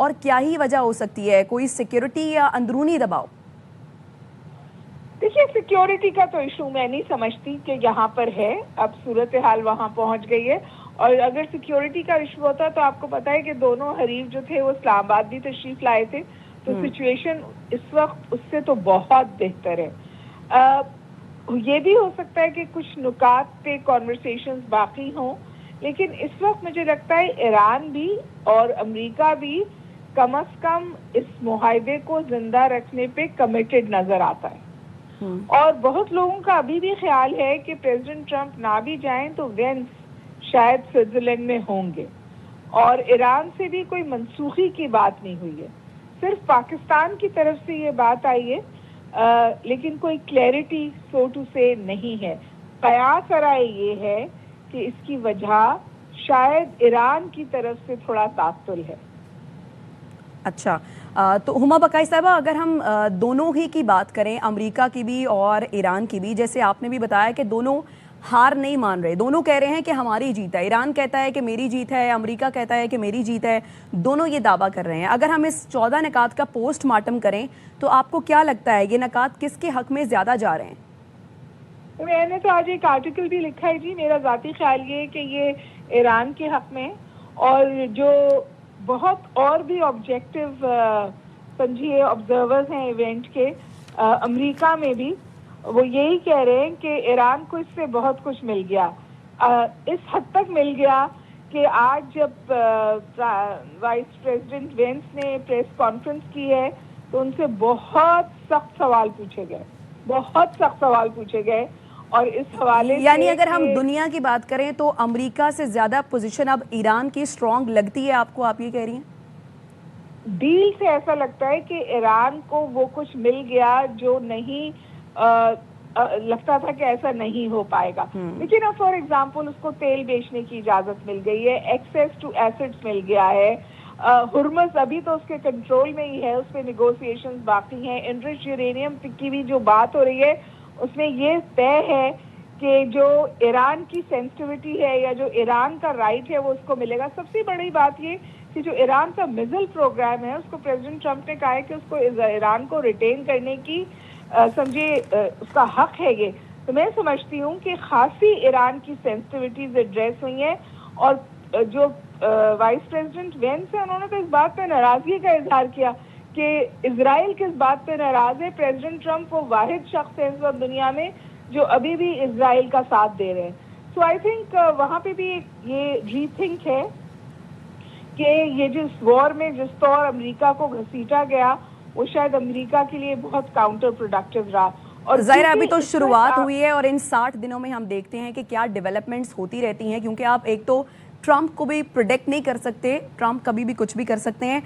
اور کیا ہی وجہ ہو سکتی ہے؟ کوئی سیکیورٹی یا اندرونی دباؤ؟ دیکھیے سیکیورٹی کا تو ایشو میں نہیں سمجھتی کہ یہاں پر ہے، اب صورتحال وہاں پہنچ گئی ہے، اور اگر سیکیورٹی کا ایشو ہوتا تو آپ کو پتا ہے کہ دونوں حریف جو تھے وہ اسلام آباد بھی تشریف لائے تھے، تو سچویشن اس وقت اس سے تو بہت بہتر ہے۔ یہ بھی ہو سکتا ہے کہ کچھ نکات پہ کانورسیشنز باقی ہوں، لیکن اس وقت مجھے لگتا ہے ایران بھی اور امریکہ بھی کم از کم اس معاہدے کو زندہ رکھنے پہ کمیٹڈ نظر آتا ہے۔ اور بہت لوگوں کا ابھی بھی خیال ہے کہ پریزیڈنٹ ٹرمپ نہ بھی جائیں تو وینس شاید سوئٹزرلینڈ میں ہوں گے، اور ایران سے بھی کوئی منسوخی کی بات نہیں ہوئی ہے، صرف پاکستان کی طرف سے یہ بات آئی ہے، لیکن کوئی کلیئرٹی سو ٹو سے نہیں ہے۔ قیاس رائے یہ ہے کہ اس کی وجہ شاید ایران کی طرف سے تھوڑا تعطل ہے۔ اچھا، تو ہما بقائی صاحبہ، اگر ہم دونوں ہی کی بات کریں، امریکہ کی بھی اور ایران کی بھی، جیسے آپ نے بھی بتایا کہ دونوں ہار نہیں مان رہے، دونوں کہہ رہے ہیں کہ ہماری جیت ہے، ایران کہتا ہے کہ میری جیت ہے، امریکہ کہتا ہے کہ میری جیت ہے، دونوں یہ دعویٰ کر رہے ہیں۔ اگر ہم اس 14 نکات کا پوسٹ مارٹم کریں تو آپ کو کیا لگتا ہے یہ نکات کس کے حق میں زیادہ جا رہے ہیں؟ میں نے تو آج ایک آرٹیکل بھی لکھا ہے جی، میرا ذاتی خیال یہ ہے کہ یہ ایران کے حق میں، اور جو بہت اور بھی آبجیکٹو سمجھیے آبزرورز ہیں ایونٹ کے امریکہ میں بھی، وہ یہی کہہ رہے ہیں کہ ایران کو اس سے بہت کچھ مل گیا، اس حد تک مل گیا کہ آج جب وائس پریزیڈنٹ وینس نے پریس کانفرنس کی ہے تو ان سے بہت سخت سوال پوچھے گئے، بہت سخت سوال پوچھے گئے، اور اس حوالے سے یعنی اگر ہم دنیا کی بات کریں تو امریکہ سے زیادہ پوزیشن اب ایران کی سٹرونگ لگتی ہے آپ کو؟ آپ یہ کہہ رہی ہیں ڈیل سے ایسا لگتا ہے کہ ایران کو وہ کچھ مل گیا جو نہیں لگتا تھا کہ ایسا نہیں ہو پائے گا، لیکن اب فار ایگزامپل اس کو تیل بیچنے کی اجازت مل گئی ہے، ایکسیس ٹو ایسٹس مل گیا ہے، ہرمز ابھی تو اس کے کنٹرول میں ہی ہے، اس پہ نیگوسیشنز باقی ہیں، انرچ یورینیم کی بھی جو بات ہو رہی ہے اس میں یہ طے ہے کہ جو ایران کی سینسٹیوٹی ہے یا جو ایران کا رائٹ ہے وہ اس کو ملے گا۔ سب سے بڑی بات یہ کہ جو ایران کا میزل پروگرام ہے اس کو پریزیڈنٹ ٹرمپ نے کہا ہے کہ اس کو ایران کو ریٹین کرنے کی سمجھے اس کا حق ہے یہ، تو میں سمجھتی ہوں کہ خاصی ایران کی سینسٹیوٹیز ایڈریس ہوئی ہیں، اور جو وائس پریزیڈنٹ وینس ہے انہوں نے تو اس بات پہ ناراضگی کا اظہار کیا کہ اسرائیل کس بات پہ ناراض ہے، پریزیڈنٹ ٹرمپ وہ واحد شخص ہے اس وقت دنیا میں جو ابھی بھی اسرائیل کا ساتھ دے رہے ہیں۔ سو آئی تھنک وہاں پہ بھی یہ ری تھنک ہے کہ یہ جس وار میں جس طور امریکہ کو گھسیٹا گیا وہ شاید امریکہ کے لیے بہت کاؤنٹر پروڈکٹیو رہا، اور ظاہر ابھی تو شروعات ہوئی ہے اور ان 60 دنوں میں ہم دیکھتے ہیں کہ کیا ڈیولپمنٹس ہوتی رہتی ہیں، کیونکہ آپ ایک تو ٹرمپ کو بھی پروڈکٹ نہیں کر سکتے، ٹرمپ کبھی بھی کچھ بھی کر سکتے ہیں۔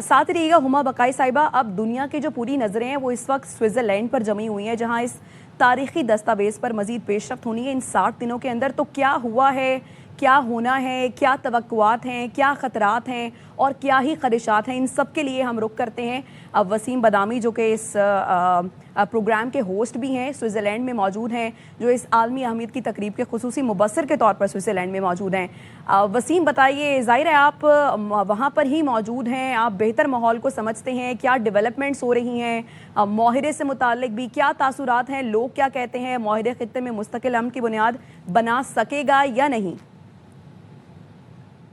ساتھ رہیے گا ہما بقائی صاحبہ، اب دنیا کی جو پوری نظریں ہیں وہ اس وقت سوئٹزرلینڈ پر جمی ہوئی ہیں جہاں اس تاریخی دستاویز پر مزید پیش رفت ہونی ہے ان 60 دنوں کے اندر۔ تو کیا ہوا ہے، کیا ہونا ہے، کیا توقعات ہیں، کیا خطرات ہیں اور کیا ہی خدشات ہیں، ان سب کے لیے ہم رخ کرتے ہیں اب وسیم بادامی جو کہ اس پروگرام کے ہوسٹ بھی ہیں، سوئٹزرلینڈ میں موجود ہیں، جو اس عالمی اہمیت کی تقریب کے خصوصی مبصر کے طور پر سوئٹزرلینڈ میں موجود ہیں۔ وسیم بتائیے، ظاہر ہے آپ وہاں پر ہی موجود ہیں، آپ بہتر ماحول کو سمجھتے ہیں، کیا ڈیولپمنٹس ہو رہی ہیں معاہدے سے متعلق بھی، کیا تاثرات ہیں، لوگ کیا کہتے ہیں، معاہدے خطے میں مستقل امن کی بنیاد بنا سکے گا یا نہیں؟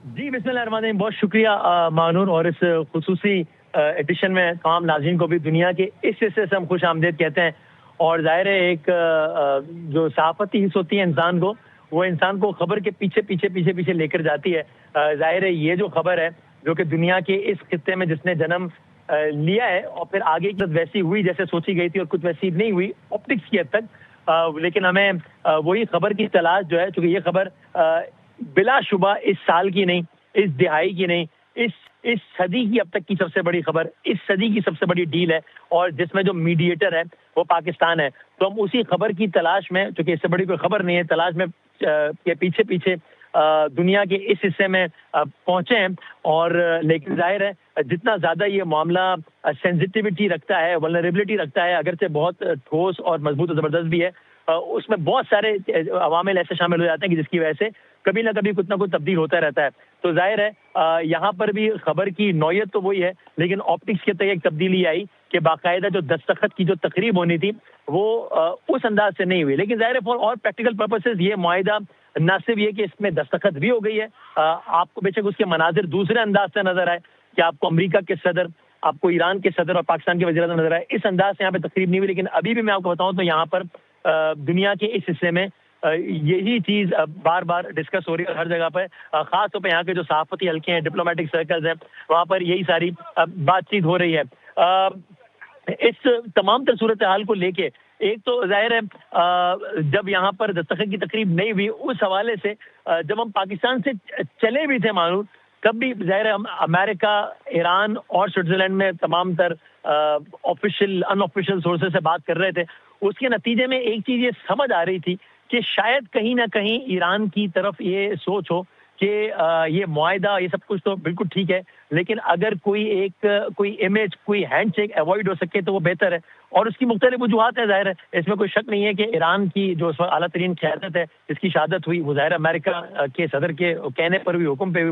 جی بسم اللہ الرحمن الرحیم، بہت شکریہ مانور، اور اس خصوصی ایڈیشن میں تمام ناظرین کو بھی دنیا کے اس حصے سے ہم خوش آمدید کہتے ہیں۔ اور ظاہر ہے ایک جو صحافتی حص ہوتی ہے انسان کو، وہ انسان کو خبر کے پیچھے پیچھے پیچھے پیچھے لے کر جاتی ہے۔ ظاہر ہے یہ جو خبر ہے جو کہ دنیا کے اس خطے میں جس نے جنم لیا ہے اور پھر آگے کی ویسی ہوئی جیسے سوچی گئی تھی اور کچھ ویسی نہیں ہوئی آپٹکس کی حد تک، لیکن ہمیں وہی خبر کی تلاش جو ہے، چونکہ یہ خبر بلا شبہ اس سال کی نہیں، اس دہائی کی نہیں، اس صدی کی اب تک کی سب سے بڑی خبر، اس صدی کی سب سے بڑی ڈیل ہے، اور جس میں جو میڈیٹر ہے وہ پاکستان ہے۔ تو ہم اسی خبر کی تلاش میں، چونکہ اس سے بڑی کوئی خبر نہیں ہے، تلاش میں کے پیچھے پیچھے دنیا کے اس حصے میں پہنچے ہیں۔ اور لیکن ظاہر ہے جتنا زیادہ یہ معاملہ سینسٹیوٹی رکھتا ہے، ولنریبلٹی رکھتا ہے، اگرچہ بہت ٹھوس اور مضبوط و زبردست بھی ہے، اس میں بہت سارے عوامل ایسے شامل ہو جاتے ہیں کہ جس کی وجہ سے کبھی نہ کبھی کچھ نہ کچھ تبدیل ہوتا رہتا ہے. تو ظاہر ہے یہاں پر بھی خبر کی نوعیت تو وہی ہے, لیکن آپٹکس کے تحت ایک تبدیلی آئی کہ باقاعدہ جو دستخط کی جو تقریب ہونی تھی وہ اس انداز سے نہیں ہوئی. لیکن ظاہر ہے فار اور پریکٹیکل پرپسز یہ معاہدہ نہ صرف یہ کہ اس میں دستخط بھی ہو گئی ہے, آپ کو بے شک اس کے مناظر دوسرے انداز سے نظر آئے کہ آپ کو امریکہ کے صدر, آپ کو ایران کے صدر اور پاکستان کے وزیر اعظم نظر آئے, اس انداز سے یہاں پہ تقریب نہیں ہوئی. لیکن ابھی بھی میں آپ کو بتاؤں تو یہاں پر دنیا کے اس حصے میں یہی چیز بار بار ڈسکس ہو رہی ہے ہر جگہ پہ, خاص طور پہ یہاں کے جو صحافتی حلقے ہیں, ڈپلومیٹک سرکلز ہیں, وہاں پر یہی ساری بات چیت ہو رہی ہے. اس تمام تر صورتحال کو لے کے ایک تو ظاہر ہے جب یہاں پر دستخط کی تقریب نہیں ہوئی, اس حوالے سے جب ہم پاکستان سے چلے بھی تھے معلوم, تب بھی ظاہر ہے ہم امریکہ, ایران اور سوئٹزرلینڈ میں تمام تر آفیشیل ان آفیشیل سورسز سے بات کر رہے تھے. اس کے نتیجے میں ایک چیز یہ سمجھ آ رہی تھی کہ شاید کہیں نہ کہیں ایران کی طرف یہ سوچ ہو کہ یہ معاہدہ یہ سب کچھ تو بالکل ٹھیک ہے, لیکن اگر کوئی امیج, کوئی ہینڈ شیک اوائڈ ہو سکے تو وہ بہتر ہے. اور اس کی مختلف وجوہات ہیں, ظاہر ہے اس میں کوئی شک نہیں ہے کہ ایران کی جو اس وقت اعلیٰ ترین قیادت ہے جس کی شہادت ہوئی, وہ ظاہر امریکہ کے صدر کے کہنے پر بھی, حکم پہ بھی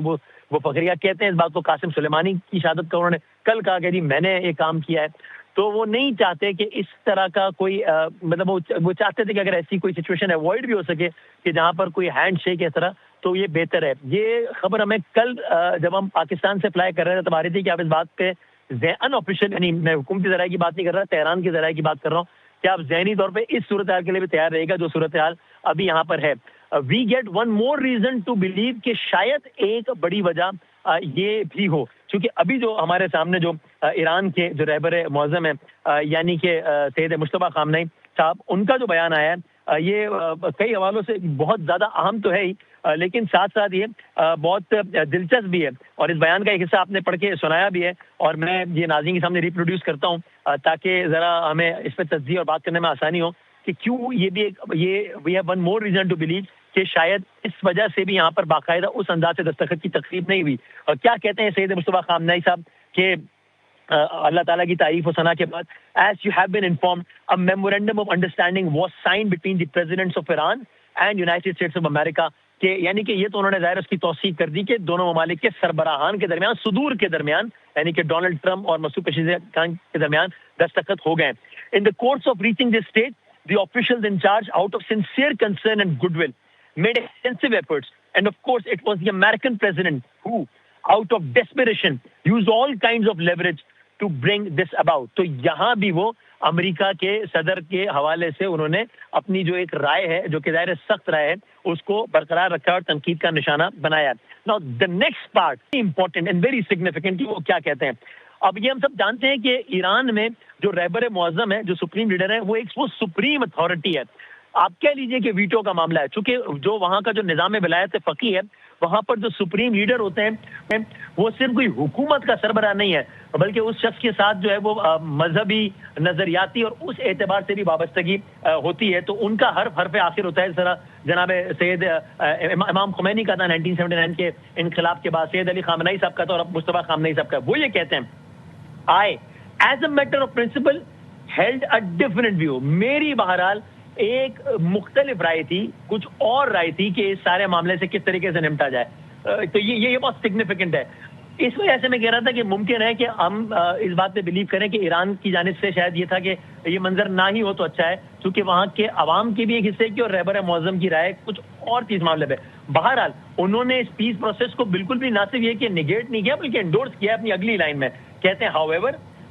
وہ فخریہ کہتے ہیں اس بات کو. قاسم سلیمانی کی شہادت کا انہوں نے کل کہا کہ جی میں نے یہ کام کیا ہے. تو وہ نہیں چاہتے کہ اس طرح کا کوئی مطلب وہ چاہتے تھے کہ اگر ایسی کوئی سچویشن اوائڈ بھی ہو سکے کہ جہاں پر کوئی ہینڈ شیک اس طرح, تو یہ بہتر ہے. یہ خبر ہمیں کل جب ہم پاکستان سے فلائی کر رہے تھے تب آ رہی تھی کہ آپ اس بات پہ ان آفیشیل, یعنی میں حکومتی ذرائع کی بات نہیں کر رہا, تہران کے ذرائع کی بات کر رہا ہوں, کہ آپ ذہنی طور پہ اس صورتحال کے لیے بھی تیار رہے گا جو صورتحال ابھی یہاں پر ہے. We get one more reason to believe کہ شاید ایک بڑی وجہ یہ بھی ہو, کیونکہ ابھی جو ہمارے سامنے جو ایران کے جو رہبر معظم ہیں یعنی کہ سید مجتبیٰ خامنئی صاحب, ان کا جو بیان آیا ہے یہ کئی حوالوں سے بہت زیادہ اہم تو ہے ہی, لیکن ساتھ ساتھ یہ بہت دلچسپ بھی ہے. اور اس بیان کا ایک حصہ آپ نے پڑھ کے سنایا بھی ہے, اور میں یہ ناظرین کے سامنے ریپروڈیوس کرتا ہوں تاکہ ذرا ہمیں اس پہ تجزیہ اور بات کرنے میں آسانی ہو کہ کیوں یہ بھی یہ we have one more reason to believe کہ شاید اس وجہ سے بھی یہاں پر باقاعدہ اس انداز سے دستخط کی تقریب نہیں ہوئی. اور کیا کہتے ہیں سید مجتبیٰ خامنئی صاحب کہ اللہ تعالیٰ کی تعریف و ثنا کے بعد, as you have been informed a memorandum of understanding was signed between the presidents of Iran and United States of America, کہ یعنی کہ یہ تو انہوں نے ظاہر اس کی توثیق کر دی کہ دونوں ممالک کے سربراہان کے درمیان, صدور کے درمیان, یعنی کہ ڈونلڈ ٹرمپ اور مسعود پزشکیان کے درمیان دستخط ہو گئے. In the course of reaching this stage the officials in charge, out of sincere concern and goodwill, made extensive efforts, and of course it was the American president who, out of desperation, used all kinds of leverage to bring this about. تو یہاں بھی وہ امریکہ کے صدر کے حوالے سے انہوں نے اپنی جو ایک رائے ہے, جو کہ ظاہر سخت رائے ہے, اس کو برقرار رکھا اور تنقید کا نشانہ بنایا. Now the next part, important and very significant, وہ کیا کہتے ہیں. اب یہ ہم سب جانتے ہیں کہ ایران میں جو رہبر معظم ہے, جو سپریم لیڈر ہے, وہ سپریم اتھارٹی ہے. آپ کہہ لیجئے کہ ویٹو کا معاملہ ہے, چونکہ جو وہاں کا جو نظام ولایت فقیہ ہے, وہاں پر جو سپریم لیڈر ہوتے ہیں وہ صرف کوئی حکومت کا سربراہ نہیں ہے, بلکہ اس شخص کے ساتھ جو ہے وہ مذہبی, نظریاتی اور اس اعتبار سے بھی وابستگی ہوتی ہے. تو ان کا حرف آخر ہوتا ہے. اس طرح جناب سید امام خمینی کا تھا 1979 کے انقلاب کے بعد, سید علی خامنئی صاحب کا تھا, اور اب مجتبیٰ خامنئی صاحب کا. وہ یہ کہتے ہیں, I, as a matter of principle, held a different view. میری بہرحال ایک مختلف رائے تھی, کچھ اور رائے تھی کہ اس سارے معاملے سے کس طریقے سے نمٹا جائے. تو یہ بہت سگنیفیکنٹ ہے. اس وجہ سے میں کہہ رہا تھا کہ ممکن ہے کہ ہم اس بات پہ بلیو کریں کہ ایران کی جانب سے شاید یہ تھا کہ یہ منظر نہ ہی ہو تو اچھا ہے, کیونکہ وہاں کے عوام کی بھی ایک حصے کی اور رہبر معظم کی رائے کچھ اور چیز معاملے پہ. بہرحال انہوں نے اس پیس پروسیس کو بالکل بھی نہ صرف یہ کہ نیگیٹ نہیں کیا, بلکہ انڈورس کیا اپنی اگلی لائن میں. کہتے ہیں, however,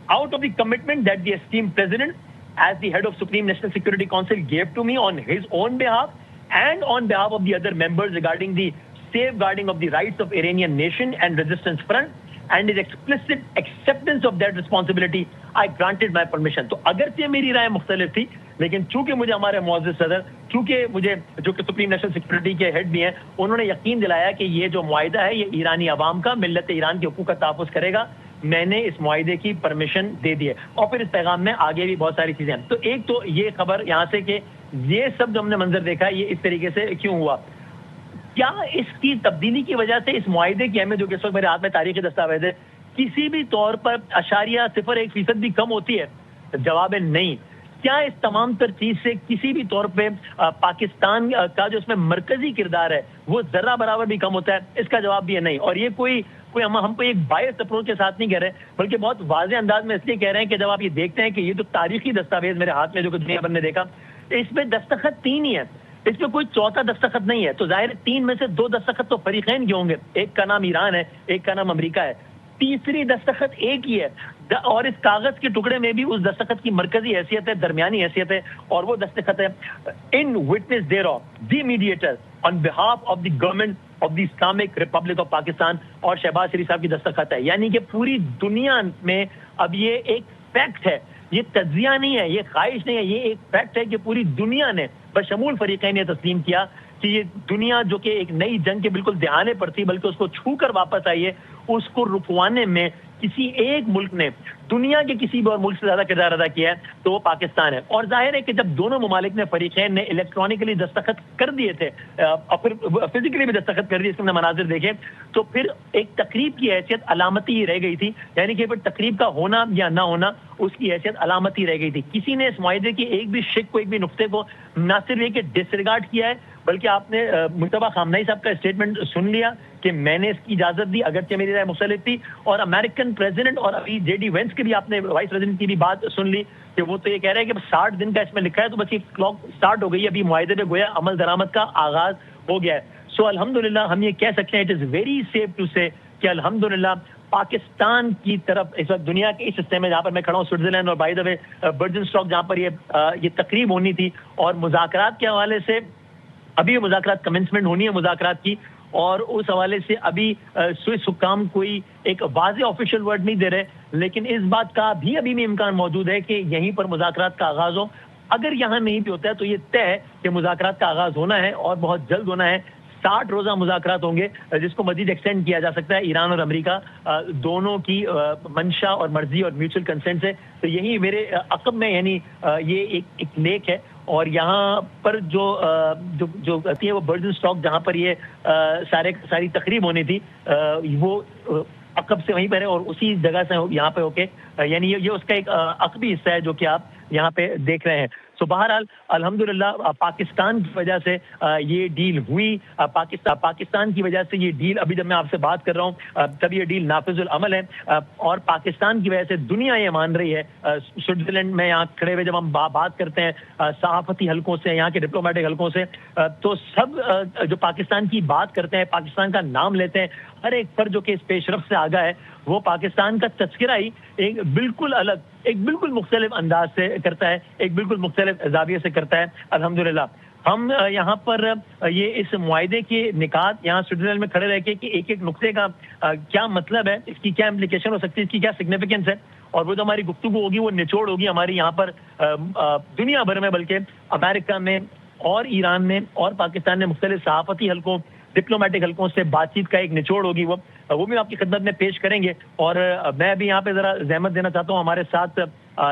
out of the commitment that the esteemed president, as the head of Supreme National Security Council, gave to me on his own behalf and on behalf of the other members regarding the safeguarding of the rights of Iranian nation and resistance front, and his explicit acceptance of that responsibility, I granted my permission. تو اگرچہ میری رائے مختلف تھی, لیکن چونکہ مجھے ہمارے معزز صدر, چونکہ مجھے جو کہ سپریم نیشنل سیکورٹی کے ہیڈ بھی ہیں, انہوں نے یقین دلایا کہ یہ جو معاہدہ ہے یہ ایرانی عوام کا, ملت ایران کے حقوق کا تحفظ کرے گا, میں نے اس معاہدے کی پرمیشن دے دی ہے. اور پھر اس پیغام میں آگے بھی بہت ساری چیزیں ہیں. تو ایک تو یہ خبر یہاں سے کہ یہ سب جو ہم نے منظر دیکھا ہے یہ اس طریقے سے کیوں ہوا. کیا اس کی تبدیلی کی وجہ سے اس معاہدے کی اہمیت, جو کہ اس وقت میرے ہاتھ میں تاریخی دستاویز ہے, کسی بھی طور پر اشاریہ 0.1% بھی کم ہوتی ہے؟ جواب ہے نہیں. کیا اس تمام تر چیز سے کسی بھی طور پہ پاکستان کا جو اس میں مرکزی کردار ہے وہ ذرہ برابر بھی کم ہوتا ہے؟ اس کا جواب بھی ہے نہیں. اور یہ کوئی ہم کو ایک بائس اپروچ کے ساتھ نہیں کہہ رہے, بلکہ بہت واضح انداز میں اس لیے کہہ رہے ہیں کہ جب آپ یہ دیکھتے ہیں کہ یہ تو تاریخی دستاویز میرے ہاتھ میں جو کہ دنیا بھر نے دیکھا, اس میں دستخط 3 ہی ہے, اس میں کوئی چوتھا دستخط نہیں ہے. تو ظاہر 3 میں سے 2 دستخط تو فریقین کے ہوں گے, ایک کا نام ایران ہے, ایک کا نام امریکہ ہے, تیسری دستخط ایک ہی ہے. اور اس کاغذ کے ٹکڑے میں بھی اس دستخط کی مرکزی حیثیت ہے, درمیانی حیثیت ہے, اور وہ دستخط ہے in witness thereof the mediator on behalf of the government of the Islamic Republic of Pakistan, اور شہباز شریف صاحب کی دستخط ہے. یعنی کہ پوری دنیا میں اب یہ ایک فیکٹ ہے, یہ تجزیہ نہیں ہے, یہ خواہش نہیں ہے, یہ ایک فیکٹ ہے کہ پوری دنیا نے بشمول فریقین نے تسلیم کیا کہ یہ دنیا جو کہ ایک نئی جنگ کے بالکل دہانے پر تھی, بلکہ اس کو چھو کر واپس آئی ہے, اس کو رکوانے میں کسی ایک ملک نے دنیا کے کسی بھی اور ملک سے زیادہ کردار ادا کیا ہے تو وہ پاکستان ہے. اور ظاہر ہے کہ جب دونوں ممالک نے فریقین نے الیکٹرانکلی دستخط کر دیے تھے اور پھر فزیکلی بھی دستخط کر دیے, اس کے مناظر دیکھیں تو پھر ایک تقریب کی حیثیت علامتی ہی رہ گئی تھی. یعنی کہ پھر تقریب کا ہونا یا نہ ہونا اس کی حیثیت علامتی رہ گئی تھی. کسی نے اس معاہدے کی ایک بھی شک کو, ایک بھی نقطے کو نہ صرف یہ کہ ڈسریگارڈ کیا ہے, بلکہ آپ نے مجتبیٰ خامنہئی صاحب کا اسٹیٹمنٹ سن لیا کہ میں نے اس کی اجازت دی, اگرچہ میری رائے مختلف تھی, اور امریکن پریزیڈنٹ اور ابھی جے ڈی وینس کی بھی آپ نے وائس پریزیڈنٹ کی بھی بات سن لی کہ وہ تو یہ کہہ رہے ہیں کہ 60 دن کا اس میں لکھا ہے, تو بس یہ کلاک سٹارٹ ہو گئی ہے, ابھی معاہدے پہ گویا عمل درآمد کا آغاز ہو گیا ہے. سو الحمدللہ ہم یہ کہہ سکتے ہیں it is very safe to say کہ الحمدللہ پاکستان کی طرف اس وقت دنیا کے اس حصے میں جہاں پر میں کھڑا ہوں سوئٹزرلینڈ, اور بائی دا وے برجن اسٹاک جہاں پر یہ تقریب ہونی تھی, اور مذاکرات کے حوالے سے ابھی مذاکرات کمنسمنٹ ہونی ہے مذاکرات کی, اور اس حوالے سے ابھی سوئس حکام کوئی ایک واضح آفیشیل ورڈ نہیں دے رہے, لیکن اس بات کا بھی ابھی بھی امکان موجود ہے کہ یہیں پر مذاکرات کا آغاز ہو. اگر یہاں نہیں بھی ہوتا ہے تو یہ طے ہے کہ مذاکرات کا آغاز ہونا ہے اور بہت جلد ہونا ہے. 60 روزہ مذاکرات ہوں گے جس کو مزید ایکسٹینڈ کیا جا سکتا ہے ایران اور امریکہ دونوں کی منشا اور مرضی اور میوچل کنسنٹ سے. تو یہی میرے عقب میں یعنی یہ ایک لیک ہے, اور یہاں پر جو ہوتی ہے وہ برجن اسٹاک جہاں پر یہ ساری تقریب ہونی تھی وہ عقب سے وہیں پر ہے, اور اسی جگہ سے یہاں پہ ہو کے یعنی یہ اس کا ایک عقبی حصہ ہے جو کہ آپ یہاں پہ دیکھ رہے ہیں. سو بہرحال الحمدللہ پاکستان کی وجہ سے یہ ڈیل ہوئی, پاکستان کی وجہ سے یہ ڈیل, ابھی جب میں آپ سے بات کر رہا ہوں تب یہ ڈیل نافذ العمل ہے, اور پاکستان کی وجہ سے دنیا یہ مان رہی ہے. سوئٹزرلینڈ میں یہاں کھڑے ہوئے جب ہم بات کرتے ہیں صحافتی حلقوں سے, یہاں کے ڈپلومیٹک حلقوں سے, تو سب جو پاکستان کی بات کرتے ہیں, پاکستان کا نام لیتے ہیں, ہر ایک پر جو کہ اس پیش رفت سے آگاہ ہے وہ پاکستان کا تذکرہ ہی ایک بالکل الگ, ایک بالکل مختلف انداز سے کرتا ہے, ایک بالکل مختلف زاویے سے کرتا ہے. الحمدللہ ہم یہاں پر یہ اس معاہدے کے نکات یہاں سوئٹزرلینڈ میں کھڑے رہ کے کہ ایک ایک نقطے کا کیا مطلب ہے, اس کی کیا امپلیکیشن ہو سکتی ہے, اس کی کیا سگنیفیکینس ہے, اور وہ جو ہماری گفتگو ہوگی وہ نچوڑ ہوگی ہماری یہاں پر دنیا بھر میں, بلکہ امریکہ میں اور ایران میں اور پاکستان میں مختلف صحافتی حلقوں, ڈپلومیٹک حلقوں سے بات چیت کا ایک نچوڑ ہوگی, وہ بھی آپ کی خدمت میں پیش کریں گے. اور میں بھی یہاں پہ ذرا زحمت دینا چاہتا ہوں, ہمارے ساتھ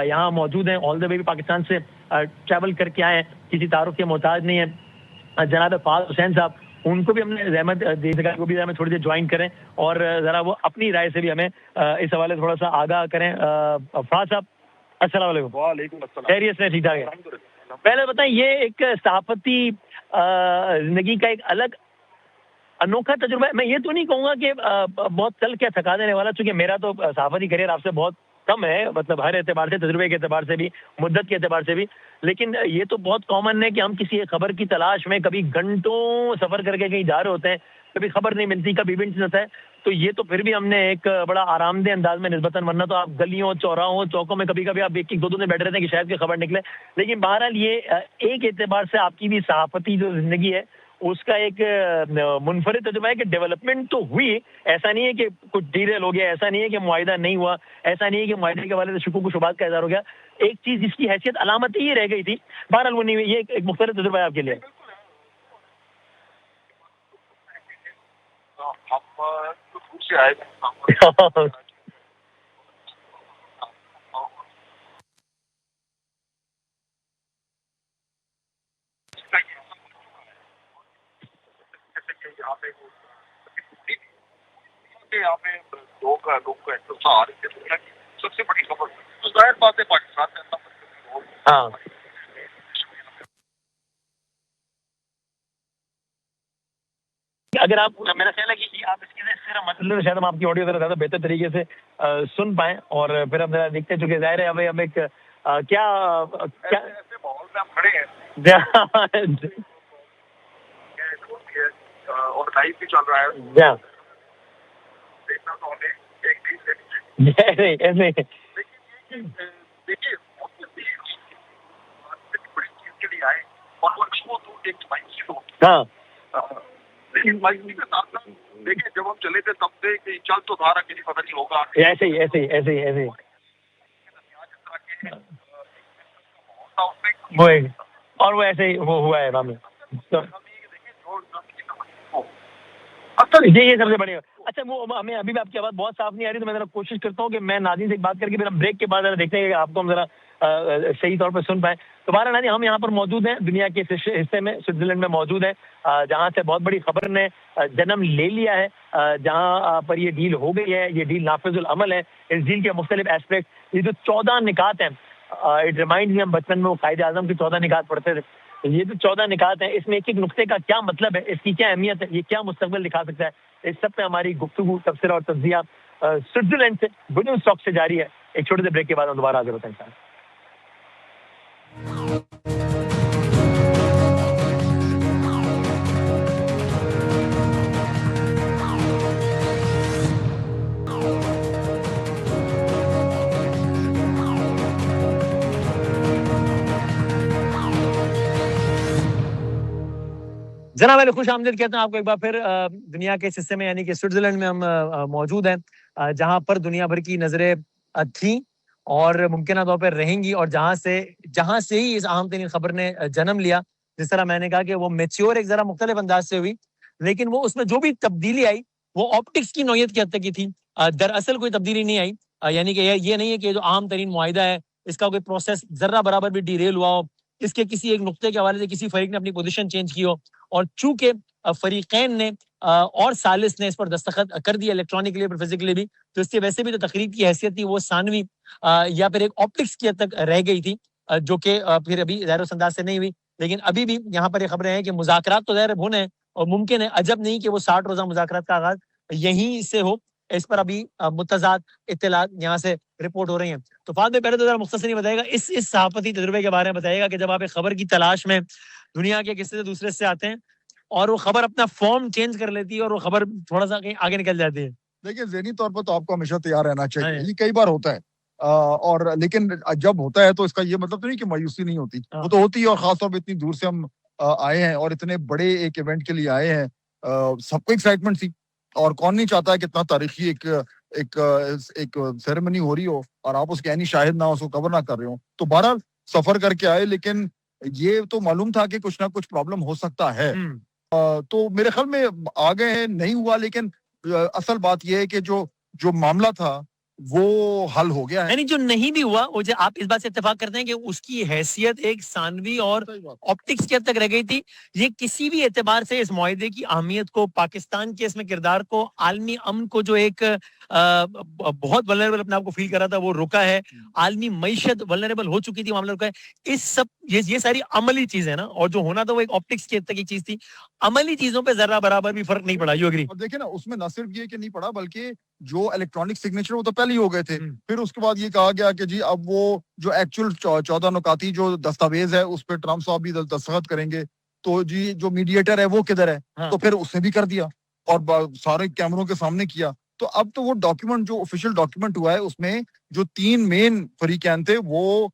یہاں موجود ہیں آل دا وے بھی پاکستان سے ٹریول کر کے آئے ہیں, کسی تعارف کے محتاج نہیں ہیں, جناب فاض حسین صاحب, ان کو بھی ہم نے زحمت دی کو بھی ہمیں تھوڑی دیر جوائن کریں اور ذرا وہ اپنی رائے سے بھی ہمیں اس حوالے سے تھوڑا سا آگاہ کریں. فاض صاحب السلام علیکم. وعلیکم السلام. خیریت سے ٹھیک ٹھاک ہے؟ پہلے بتائیں, یہ ایک صحافتی زندگی کا ایک الگ انوکھا تجربہ ہے. میں یہ تو نہیں کہوں گا کہ بہت چل کے تھکا دینے والا, چونکہ میرا تو صحافتی کریئر آپ سے بہت کم ہے, مطلب ہر اعتبار سے, تجربے کے اعتبار سے بھی, مدت کے اعتبار سے بھی, لیکن یہ تو بہت کامن ہے کہ ہم کسی ایک خبر کی تلاش میں کبھی گھنٹوں سفر کر کے کہیں جا رہے ہوتے ہیں, کبھی خبر نہیں ملتی, کبھی ایونٹ ہوتا ہے, تو یہ تو پھر بھی ہم نے ایک بڑا آرام دہ انداز میں نسبتاً, ورنہ تو آپ گلیوں چوراہوں چوکوں میں کبھی کبھی آپ ایک دو دن بیٹھ رہتے ہیں کہ شاید کی خبر نکلے. لیکن بہرحال یہ ایک اعتبار سے آپ کی بھی صحافتی جو زندگی ہے اس کا ایک منفرد تجربہ ہے کہ ڈیولپمنٹ تو ہوئی, ایسا نہیں ہے کہ کچھ ڈیریل ہو گیا, ایسا نہیں ہے کہ معاہدہ نہیں ہوا, ایسا نہیں ہے کہ معاہدے کے حوالے سے شکوک و شبہات کا اظہار ہو گیا. ایک چیز جس کی حیثیت علامتی ہی رہ گئی تھی, بہرحال وہ نہیں ہوئی. یہ ایک مختلف تجربہ ہے آپ کے لیے. یہاں پہ لوگوں کا سب سے بڑی خبر تو ظاہر بات ہے پاکستان میں ہاں اگر آپ میرا خیال ہے کہ آپ اس کے صرف مطلب شاید ہم آپ کی آڈیو ذرا زیادہ بہتر طریقے سے سن پائیں اور پھر ہم ذرا دیکھتے ہیں چونکہ ظاہر ہے ابھی ہم ایک کیا ایسے ماحول میں ہم کھڑے ہیں اور لائف بھی چل رہا ہے دیکھنا تو ہمیں ایک ایسے دیکھیے بڑی چیز کے لیے آئے اور وہ تو ایک مایوسی ہوتی ہاں لیکن مایوسی کے ساتھ ساتھ دیکھیں جب ہم چلے تھے تب سے کہ چل تو دھارا کسی پتہ نہیں ہوگا ایسے ہی ایسے ہی ایسے ہی ایسے ہی وہ اور وہ ایسے ہی وہ ہوا ہے رام یہ سب سے بڑی اچھا وہ ہمیں ابھی بھی آپ کی آواز بہت صاف نہیں آ رہی تو میں ذرا کوشش کرتا ہوں کہ میں ناظرین سے ایک بات کر کے پھر ہم بریک کے بعد ذرا دیکھتے ہیں کہ آپ کو ہم ذرا صحیح طور پر سن پائیں. تمہارا ناظرین ہم یہاں پر موجود ہیں دنیا کے حصے میں سوئٹزرلینڈ میں موجود ہیں جہاں سے بہت بڑی خبر نے جنم لے لیا ہے جہاں پر یہ ڈیل ہو گئی ہے. یہ ڈیل نافذ العمل ہے. اس ڈیل کے مختلف ایسپیکٹ یہ جو 14 نکات ہیں اٹ ریمائنڈ می ہم بچپن میں وہ قائد اعظم کی 14 نکات پڑھتے تھے. یہ جو 14 نکات ہیں اس میں ایک ایک نقطے کا کیا مطلب ہے اس کی کیا اہمیت ہے یہ کیا مستقبل دکھا سکتا ہے اس سب پہ ہماری گفتگو تبصرہ اور تجزیہ سوئٹزرلینڈ سے گڈ نیوز ٹاک سے جاری ہے. ایک چھوٹے سے بریک کے بعد ہم دوبارہ حاضر ہوتے ہیں. جناب علی خوش آمدید کہتے ہیں آپ کو ایک بار پھر دنیا کے اس حصے میں یعنی کہ سوئٹزرلینڈ میں ہم موجود ہیں جہاں پر دنیا بھر کی نظریں تھیں اور ممکنہ طور پر رہیں گی اور جہاں سے ہی اس اہم ترین خبر نے جنم لیا. جس طرح میں نے کہا کہ وہ میچیور ایک ذرا مختلف انداز سے ہوئی لیکن وہ اس میں جو بھی تبدیلی آئی وہ آپٹکس کی نوعیت کی حد تک کی تھی. دراصل کوئی تبدیلی نہیں آئی یعنی کہ یہ نہیں ہے کہ جو عام ترین معاہدہ ہے اس کا کوئی پروسیس ذرہ برابر بھی ڈیریل ہوا ہو اس کے کسی ایک نقطے کے حوالے سے کسی فریق نے اپنی پوزیشن چینج کی ہو اور چونکہ فریقین نے اور ثالث نے اس پر دستخط کر دیا الیکٹرانکلی اور فزیکلی بھی تو اس سے ویسے بھی جو تقریب کی حیثیت تھی وہ ثانوی یا پھر ایک آپٹکس کی حد تک رہ گئی تھی جو کہ پھر ابھی ظاہر انداز سے نہیں ہوئی. لیکن ابھی بھی یہاں پر یہ خبریں ہیں کہ مذاکرات تو ظاہر ہونے ہیں اور ممکن ہے عجب نہیں کہ وہ 60 روزہ مذاکرات کا آغاز یہیں سے ہو. اس پر ابھی متضاد اطلاعات یہاں سے رپورٹ ہو رہی ہیں. تو فاضل میں پہلے تو ذرا مختصر نہیں بتائے گا اس صحافتی تجربے کے بارے میں بتائے گا کہ جب آپ ایک خبر کی تلاش میں دنیا کے کسی سے دوسرے سے آتے ہیں اور وہ خبر اپنا فارم چینج کر لیتی ہے اور وہ خبر تھوڑا سا کہیں آگے نکل جاتی ہے. دیکھیں ذہنی طور پر تو آپ کو ہمیشہ تیار رہنا چاہیے. یہ کئی بار ہوتا ہے اور لیکن جب ہوتا ہے تو اس کا یہ مطلب تو نہیں کہ مایوسی نہیں ہوتی. وہ تو ہوتی ہے اور خاص طور پہ اتنی دور سے ہم آئے ہیں اور اتنے بڑے ایک ایونٹ کے لیے آئے ہیں. سب کو ایکسائٹمنٹ تھی اور کون نہیں چاہتا ہے کہ اتنا تاریخی ایک سیریمنی ہو رہی ہو اور آپ اس کے عینی شاہد نہ ہو اس کو کور نہ کر رہے ہو. تو بہرحال سفر کر کے آئے لیکن یہ تو معلوم تھا کہ کچھ نہ کچھ پرابلم ہو سکتا ہے. تو میرے خیال میں آ گئے ہیں نہیں ہوا لیکن اصل بات یہ ہے کہ جو معاملہ تھا وہ حل ہو گیا ہے. یعنی جو نہیں بھی ہوا وہ آپ اس بات سے اتفاق کرتے ہیں کہ اس کی حیثیت ایک ثانوی اور آپٹکس کی حد تک رہ گئی تھی. یہ کسی بھی اعتبار سے اس معاہدے کی اہمیت کو پاکستان کے اس میں کردار کو عالمی امن کو جو ایک بہت ولنریبل اپنے آپ کو فیل کر رہا تھا وہ رکا ہے. عالمی معیشت ولنریبل ہو چکی تھی معاملہ رکا ہے. اس سب یہ ساری عملی چیزیں نا اور جو ہونا تھا وہ ایک آپٹکس کی حد تک کی چیز تھی. عملی چیزوں پہ ذرہ برابر بھی فرق نہیں پڑا. You agree? اور دیکھیں نا اس میں نہ صرف یہ کہ نہیں پڑا بلکہ جو الیکٹرانک سگنیچر وہ تو پہلے ہی ہو گئے تھے. پھر اس کے بعد یہ کہا گیا کہ جی اب وہ جو ایکچوئل 14 نکاتی جو دستاویز ہے اس پہ ٹرمپ صاحب بھی دستخط کریں گے تو جی جو میڈیٹر ہے وہ کدھر ہے. تو پھر اس نے بھی کر دیا اور سارے کیمروں کے سامنے کیا. تو اب تو وہ ڈاکیومنٹ جو آفیشیل ڈاکیومنٹ ہوا ہے اس میں جو 3 مین فریقین تھے وہ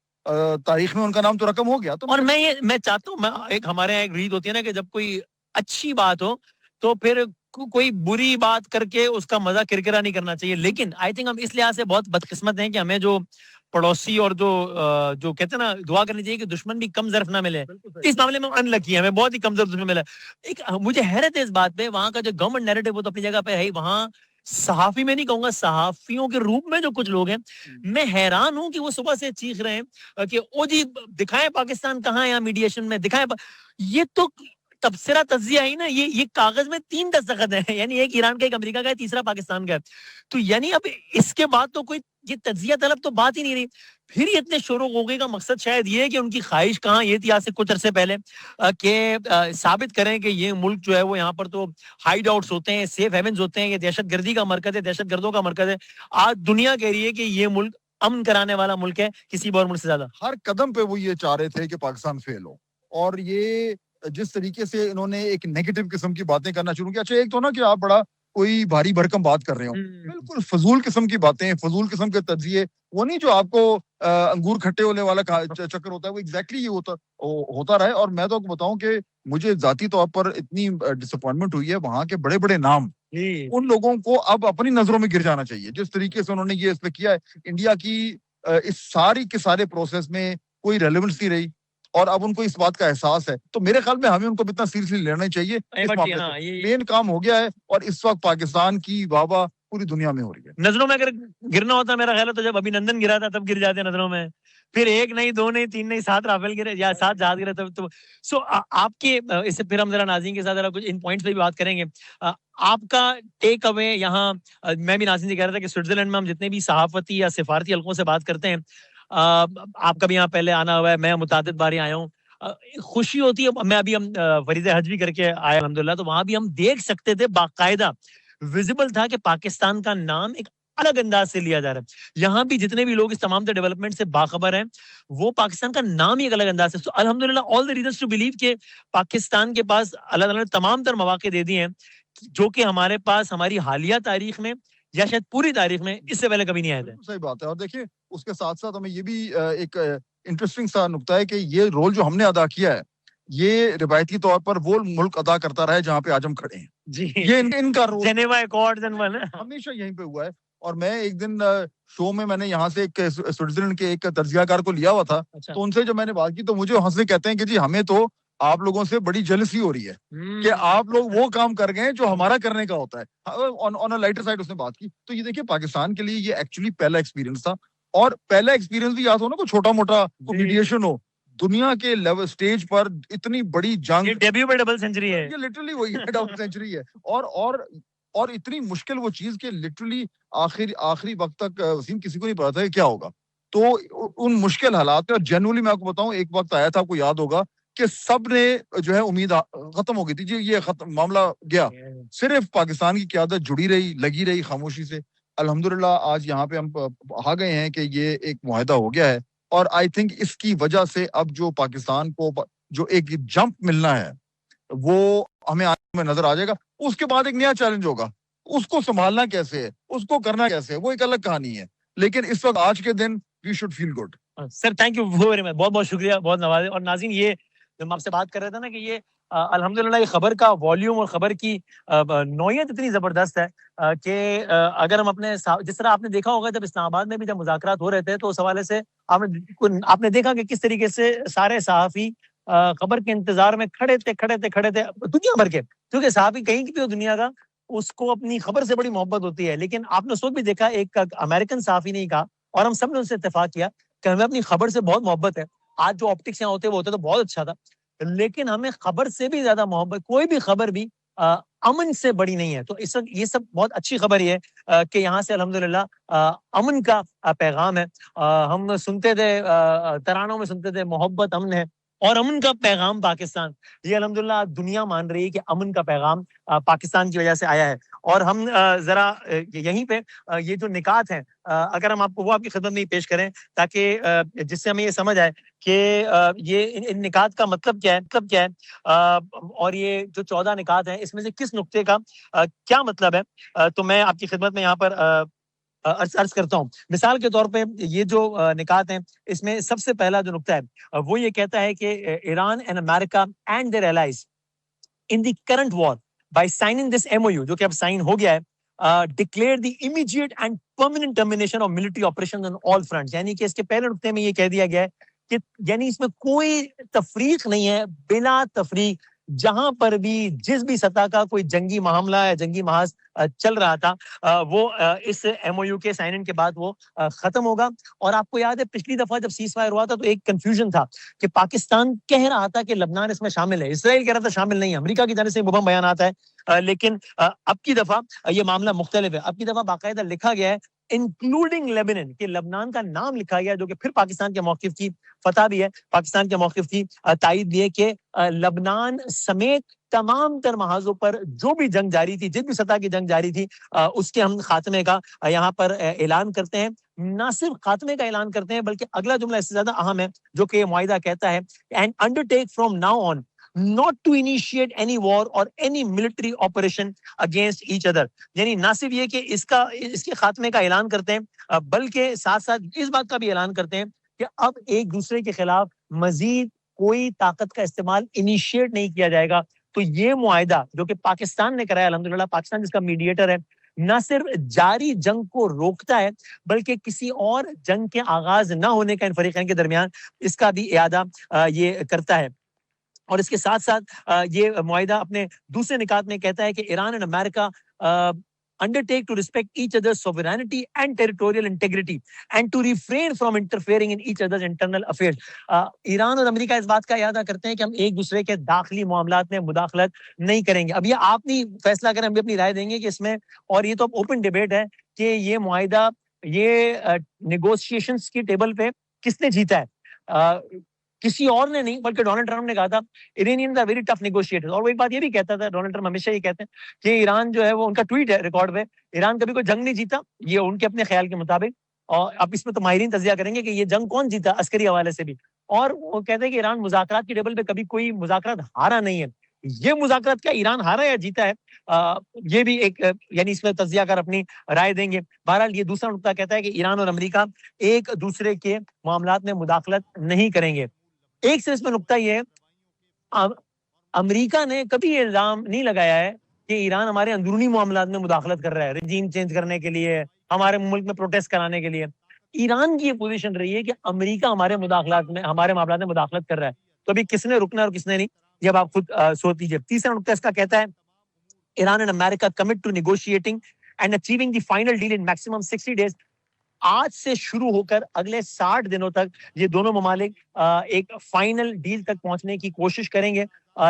تاریخ میں ان کا نام تو رقم ہو گیا. تو اور میں چاہتا ہوں ایک ہمارے یہاں ایک ریت ہوتی ہے نا کہ جب کوئی اچھی بات ہو تو پھر کوئی بری بات کر کے اس کا مزہ کرکرا نہیں کرنا چاہیے. لیکن آئی تھنک ہم اس لحاظ سے بہت بدقسمت ہیں کہ ہمیں جو پڑوسی اور جو کہتے ہیں نا دعا کرنی چاہیے کہ دشمن بھی کم ظرف نہ ملے. اس معاملے میں ان لکی ہے ہمیں بہت ہی کم ظرف دشمن ملا. ایک مجھے حیرت ہے اس بات پہ وہاں کا جو گورنمنٹ نیریٹو وہ تو اپنی جگہ پہ ہے. وہاں صحافی میں نہیں کہوں گا صحافیوں کے روپ میں جو کچھ لوگ ہیں میں حیران ہوں کہ وہ صبح سے چیخ رہے ہیں کہ او جی دکھائیں پاکستان کہاں ہے یہاں میڈیشن میں دکھائیں. یہ تو تبصرہ تجزیہ ہے نا, یہ کاغذ میں 3 دستخط ہیں, یعنی ایک ایران کا, ایک امریکہ کا ہے, تیسرا پاکستان کا ہے. تو یعنی اب اس کے بعد تو کوئی یہ تجزیہ طلب تو بات ہی نہیں رہی. پھر یہ اتنے شور و غوغے کا مقصد شاید یہ ہے کہ ان کی خواہش کہاں یہ تھی آج سے کچھ عرصے پہلے کہ ثابت کریں کہ یہ ملک جو ہے وہ یہاں پر تو ہائیڈ آؤٹس ہوتے ہیں, سیف ہیونز ہوتے ہیں, یہ دہشت گردی کا مرکز ہے, دہشت گردوں کا مرکز ہے. آج دنیا کہہ رہی ہے کہ یہ ملک امن کرانے والا ملک ہے کسی بھی اور ملک سے زیادہ. ہر قدم پہ وہ یہ چاہ رہے تھے کہ پاکستان فیل ہو, اور یہ جس طریقے سے انہوں نے ایک نیگیٹو قسم کی باتیں کرنا شروع کیا. اچھا ایک تو نا کہ آپ بڑا کوئی بھاری بھرکم بات کر رہے ہو, بالکل فضول قسم کی باتیں, فضول قسم کے تجزیے, وہ نہیں جو آپ کو انگور کھٹے ہونے والا چکر ہوتا ہے, وہ ایگزیکٹلی یہ ہوتا رہے. اور میں تو آپ کو بتاؤں کہ مجھے ذاتی طور پر اتنی ڈس اپوائنٹمنٹ ہوئی ہے, وہاں کے بڑے بڑے نام ان لوگوں کو اب اپنی نظروں میں گر جانا چاہیے. جس طریقے سے انہوں نے یہ اس پہ کیا ہے, انڈیا کی اس ساری کے سارے پروسیس میں کوئی ریلیونس نہیں رہی, اور اب ان کو اس بات کا احساس ہے. تو میرے خیال میں ہمیں ان کو اتنا سیریسلی لینا چاہیے. مین کام ہو گیا ہے, اور اس وقت پاکستان کی واہ واہ پوری دنیا میں ہو رہی ہے. نظروں میں اگر گرنا ہوتا میرا خیال ہے تو جب ابھینندن گرا تھا تب گر جاتے نظروں میں, پھر 1 نہیں 2 نہیں 3 نہیں 7 رافیل گرے یا 7 جہاز گرے تب. تو سو آپ کے اس سے پھر ہم ذرا ناظرین کے ساتھ ذرا کچھ ان پوائنٹس پہ بھی بات کریں گے. آپ کا ٹیک اوے یہاں, میں بھی ناظرین سے کہہ رہا تھا کہ سوئٹزرلینڈ میں ہم جتنے بھی صحافتی یا سفارتی حلقوں سے بات کرتے ہیں, آپ کا بھی یہاں پہلے آنا ہوا ہے, میں متعدد بار آیا ہوں, خوشی ہوتی ہے. میں ابھی ہم فریضہ حج بھی کر کے آئے الحمدللہ, تو وہاں بھی ہم دیکھ سکتے تھے باقاعدہ ویزیبل تھا کہ پاکستان کا نام ایک الگ انداز سے لیا جا رہا ہے. یہاں بھی جتنے بھی لوگ اس تمام ڈیولپمنٹ سے باخبر ہیں, وہ پاکستان کا نام ہی ایک الگ انداز سے. الحمدللہ آل دی ریزنس ٹو بلیو کہ پاکستان کے پاس اللہ تعالیٰ نے تمام تر مواقع دے دیے ہیں جو کہ ہمارے پاس ہماری حالیہ تاریخ میں یا شاید پوری تاریخ میں اس سے پہلے کبھی نہیں آئے تھے. صحیح بات ہے. اور دیکھیں اس کے ساتھ ساتھ ہمیں یہ بھی ایک انٹرسٹنگ سا نقطہ ہے کہ یہ رول جو ہم نے ادا کیا ہے, یہ روایتی طور پر وہ ملک ادا کرتا رہا ہے جہاں پہ آج ہم کھڑے ہیں. جی, یہ ان کا رول جنیوا ایکارڈز ہمیشہ یہیں پہ ہوا ہے. اور میں ایک دن شو میں نے یہاں سے ایک سوئٹزرلینڈ کے ایک تجزیہ کار کو لیا ہوا تھا, تو ان سے جب میں نے بات کی تو مجھے ہنسنے کہتے ہیں کہ جی ہمیں تو آپ لوگوں سے بڑی جلسی ہو رہی ہے کہ آپ لوگ وہ کام کر گئے جو ہمارا کرنے کا ہوتا ہے. آن لائٹر سائڈ اس نے بات کی. تو یہ دیکھیے پاکستان کے لیے یہ ایکچولی پہلا ایکسپیرینس تھا, اور پہلا ایکسپیرینس بھی یاد ہو نا, کوئی چھوٹا موٹا میڈیشن ہو دنیا کے لیول سٹیج پر, اتنی بڑی جنگ, ڈیبیو پہ ڈبل سینچری ہے, یہ لٹرلی وہی ہے, ڈبل سینچری ہے. اور اتنی مشکل وہ چیز کہ لٹرلی آخری وقت تک وسیم کسی کو نہیں پتا تھا کہ کیا ہوگا. تو ان مشکل حالات میں, اور جنرلی میں آپ کو بتاؤں ایک وقت آیا تھا, آپ کو یاد ہوگا کہ سب نے جو ہے امید ختم ہو گئی تھی, جی یہ معاملہ گیا. صرف پاکستان کی قیادت جڑی رہی, لگی رہی خاموشی سے. الحمدللہ آج یہاں پہ ہم آ گئے ہیں کہ یہ ایک معاہدہ ہو گیا ہے, اور آئی تھنک اس کی وجہ سے اب جو پاکستان کو جو ایک جمپ ملنا ہے وہ ہمیں نظر آ جائے گا. اس کے بعد ایک نیا چیلنج ہوگا, اس کو سنبھالنا کیسے ہے, اس کو کرنا کیسے ہے, وہ ایک الگ کہانی ہے. لیکن اس وقت آج کے دن we should feel good. Sir thank you very much, بہت بہت شکریہ, بہت نوازے. اور ناظرین یہ جب آپ سے بات کر رہے تھے نا کہ یہ الحمدللہ یہ خبر کا والیوم اور خبر کی نوعیت اتنی زبردست ہے کہ اگر ہم اپنے جس طرح آپ نے دیکھا ہوگا جب اسلام آباد میں بھی جب مذاکرات ہو رہے تھے تو اس حوالے سے آپ نے دیکھا کہ کس طریقے سے سارے صحافی خبر کے انتظار میں کھڑے تھے دنیا بھر کے, کیونکہ صحافی کہیں بھی ہو دنیا کا, اس کو اپنی خبر سے بڑی محبت ہوتی ہے. لیکن آپ نے اس وقت بھی دیکھا ایک امریکن صحافی نے کہا, اور ہم سب نے اس سے اتفاق کیا کہ ہمیں اپنی خبر سے بہت محبت ہے. آج جو آپٹکس یہاں ہوتے وہ ہوتے تو بہت اچھا تھا, لیکن ہمیں خبر سے بھی زیادہ محبت, کوئی بھی خبر بھی امن سے بڑی نہیں ہے. تو اس وقت یہ سب بہت اچھی خبر یہ ہے کہ یہاں سے الحمدللہ امن کا پیغام ہے. ہم سنتے تھے ترانوں میں سنتے تھے محبت امن ہے, اور امن کا پیغام پاکستان, یہ الحمدللہ دنیا مان رہی ہے کہ امن کا پیغام پاکستان کی وجہ سے آیا ہے. اور ہم ذرا یہیں پہ یہ جو نکات ہیں اگر ہم آپ کو وہ آپ کی خدمت میں پیش کریں تاکہ جس سے ہمیں یہ سمجھ آئے کہ یہ ان نکات کا مطلب کیا ہے, اور یہ جو 14 نکات ہیں اس میں سے کس نقطے کا کیا مطلب ہے, تو میں آپ کی خدمت میں یہاں پر عرض کرتا ہوں. مثال کے طور پہ یہ جو نکات ہیں اس میں سب سے پہلا جو نقطہ ہے وہ یہ کہتا ہے کہ Iran and America and their allies in the current war by signing this MOU, جو کہ اب سائن ہو گیا ہے, declare the immediate and permanent termination of military operation on all fronts. یعنی کہ اس کے پہلے نقطے میں یہ کہہ دیا گیا ہے کہ یعنی اس میں کوئی تفریق نہیں ہے, بلا تفریق جہاں پر بھی جس بھی سطح کا کوئی جنگی معاملہ یا جنگی محاذ چل رہا تھا وہ اس ایم او یو کے سائن ان کے بعد وہ ختم ہوگا. اور آپ کو یاد ہے پچھلی دفعہ جب سیز فائر ہوا تھا تو ایک کنفیوژن تھا کہ پاکستان کہہ رہا تھا کہ لبنان اس میں شامل ہے, اسرائیل کہہ رہا تھا شامل نہیں ہے, امریکہ کی جانب سے مبہم بیانات ہے, لیکن اب کی دفعہ یہ معاملہ مختلف ہے. اب کی دفعہ باقاعدہ لکھا گیا ہے انکلوڈنگ لیبنان, کہ لبنان کا نام لکھا گیا, جو کہ پھر پاکستان کے موقف کی فتح بھی ہے, پاکستان کے موقف کی تائید بھی ہے کہ لبنان سمیت تمام تر محاذوں پر جو بھی جنگ جاری تھی, جس بھی سطح کی جنگ جاری تھی, اس کے ہم خاتمے کا یہاں پر اعلان کرتے ہیں. نہ صرف خاتمے کا اعلان کرتے ہیں بلکہ اگلا جملہ اس سے زیادہ اہم ہے جو کہ یہ معاہدہ کہتا ہے, and undertake from now on not to initiate any war or any military operation against each other. یعنی نہ صرف یہ کہ اس کے خاتمے کا اعلان کرتے ہیں بلکہ ساتھ ساتھ اس بات کا بھی اعلان کرتے ہیں کہ اب ایک دوسرے کے خلاف مزید کوئی طاقت کا استعمال انیشیٹ نہیں کیا جائے گا. تو یہ معاہدہ جو کہ پاکستان نے کرایا, الحمدللہ پاکستان جس کا میڈیٹر ہے, نہ صرف جاری جنگ کو روکتا ہے بلکہ کسی اور جنگ کے آغاز نہ ہونے کا ان فریقین کے درمیان اس کا بھی اعادہ یہ کرتا ہے. اور اس کے ساتھ ساتھ یہ معاہدہ اپنے دوسرے نکات میں کہتا ہے کہ Iran and America undertake to respect each other's sovereignty and territorial integrity and to refrain from interfering in each other's internal affairs. Iran اور امریکہ اس بات کا اعادہ کرتے ہیں کہ ہم ایک دوسرے کے داخلی معاملات میں مداخلت نہیں کریں گے. اب یہ آپ بھی فیصلہ کریں, ہم بھی اپنی رائے دیں گے کہ اس میں, اور یہ تو اوپن ڈیبیٹ ہے کہ یہ معاہدہ یہ نیگوشیشنز کی ٹیبل پہ کس نے جیتا ہے, کسی اور نے نہیں بلکہ ڈونلڈ ٹرمپ نے کہا تھا ایرانیئنز آر ویری ٹف نیگوشیٹرز. اور وہ ایک بات یہ بھی کہتا تھا, ڈونلڈ ٹرمپ ہمیشہ یہ کہتے ہیں کہ ایران جو ہے وہ, ان کا ٹویٹ ہے ریکارڈ پہ, ایران کبھی کوئی جنگ نہیں جیتا, یہ ان کے اپنے خیال کے مطابق. اور اب اس میں تو ماہرین تجزیہ کریں گے کہ یہ جنگ کون جیتا عسکری حوالے سے بھی. اور وہ کہتے ہیں کہ ایران مذاکرات کی ٹیبل پہ کبھی کوئی مذاکرات ہارا نہیں ہے. یہ مذاکرات کیا ایران ہارا یا جیتا ہے, یہ بھی ایک یعنی اس میں تجزیہ کار اپنی رائے دیں گے. بہرحال یہ دوسرا نقطہ کہتا ہے کہ ایران اور امریکہ ایک دوسرے کے معاملات میں مداخلت نہیں کریں گے. ایک سے اس میں نقطہ یہ ہے, امریکہ نے کبھی یہ الزام نہیں لگایا ہے کہ ایران ہمارے اندرونی معاملات میں مداخلت کر رہا ہے, رجیم چینج کرنے کے لیے, ہمارے ملک میں پروٹیسٹ کرانے کے لیے. ایران کی یہ پوزیشن رہی ہے کہ امریکہ ہمارے معاملات میں مداخلت کر رہا ہے. تو ابھی کس نے رکنا ہے اور کس نے نہیں, جب آپ خود سوچ لیجیے. تیسرا نقطہ اس کا کہتا ہے Iran and America commit to negotiating and achieving the final deal in maximum 60 days. آج سے شروع ہو کر اگلے 60 دنوں تک یہ دونوں ممالک ایک فائنل ڈیل تک پہنچنے کی کوشش کریں گے.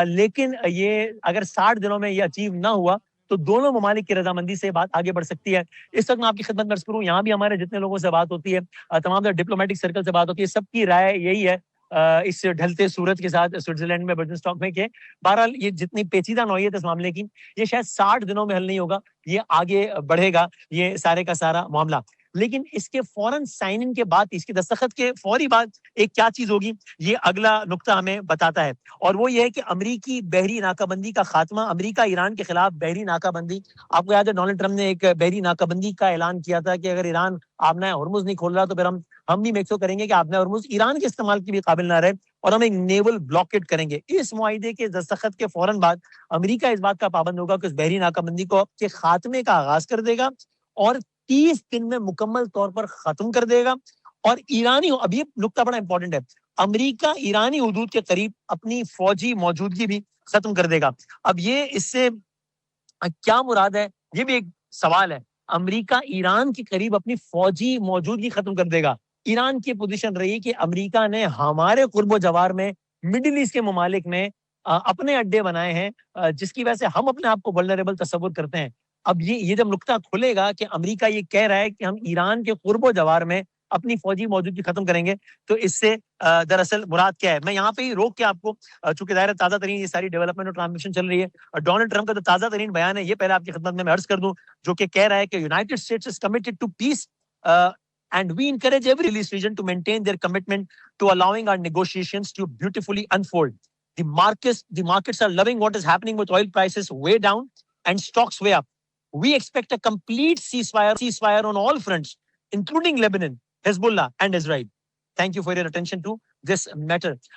لیکن یہ اگر 60 دنوں میں یہ اچیو نہ ہوا تو دونوں ممالک کی رضامندی سے بات آگے بڑھ سکتی ہے. اس وقت میں آپ کی خدمت میں عرض کروں, یہاں بھی ہمارے جتنے لوگوں سے بات ہوتی ہے, تمام ڈپلومیٹک سرکل سے بات ہوتی ہے, سب کی رائے یہی ہے اس ڈھلتے سورج کے ساتھ سوئٹزرلینڈ میں برجن اسٹاک میں کہ بہرحال یہ جتنی پیچیدہ نوعیت اس معاملے کی, یہ شاید 60 دنوں میں حل نہیں ہوگا, یہ آگے بڑھے گا یہ سارے کا سارا معاملہ. لیکن اس کے فوراً سائن ان کے بعد, اس کے دستخط کے فوری بعد ایک کیا چیز ہوگی, یہ اگلا نقطہ ہمیں بتاتا ہے. اور وہ یہ ہے کہ امریکی بحری ناکہ بندی کا خاتمہ, امریکہ ایران کے خلاف بحری ناکہ بندی. آپ کو یاد ہے ڈونلڈ ٹرمپ نے ایک بحری ناکہ بندی کا اعلان کیا تھا کہ اگر ایران آبنائے ہرمز نہیں کھول رہا تو پھر ہم بھی میک شور کریں گے کہ آبنائے ہرمز ایران کے استعمال کی بھی قابل نہ رہے, اور ہم ایک نیول بلاکیٹ کریں گے. اس معاہدے کے دستخط کے فوراً بعد امریکہ اس بات کا پابند ہوگا کہ اس بحری ناکہ بندی کو کے خاتمے کا آغاز کر دے گا اور 30 دن میں مکمل طور پر ختم کر دے گا. اور ایرانی, اب یہ نقطہ بڑا امپورٹنٹ ہے, امریکہ ایرانی حدود کے قریب اپنی فوجی موجودگی بھی ختم کر دے گا. اب یہ اس سے کیا مراد ہے, یہ بھی ایک سوال ہے. امریکہ ایران کے قریب اپنی فوجی موجودگی ختم کر دے گا. ایران کی پوزیشن رہی کہ امریکہ نے ہمارے قرب و جوار میں مڈل ایسٹ کے ممالک میں اپنے اڈے بنائے ہیں, جس کی وجہ سے ہم اپنے آپ کو ولنریبل تصور کرتے ہیں. اب یہ جب نقطہ کھلے گا کہ امریکہ یہ کہہ رہا ہے کہ ہم ایران کے قرب و جوار میں اپنی فوجی موجودگی ختم کریں گے, تو اس سے دراصل مراد کیا ہے. میں یہاں پہ ہی روک کے آپ کو, چونکہ ظاہر تازہ ترین یہ ساری ڈیولپمنٹ اور ٹرانزیکشن چل رہی ہے, ڈونلڈ ٹرمپ کا جو تازہ ترین بیان ہے یہ پہلے آپ کی خدمت میں عرض کر دوں, جو کہ کہہ رہا ہے کہ United States is committed to peace and we encourage every release region to maintain their commitment to allowing our negotiations to beautifully unfold. The markets are loving what is happening with oil prices way down and stocks way up. We expect a complete ceasefire on all fronts, including Lebanon, Hezbollah and Israel. Thank you for your attention to this matter.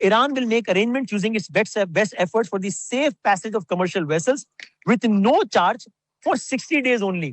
Iran will make arrangements using its best efforts for the safe passage of commercial vessels with no charge for 60 days only.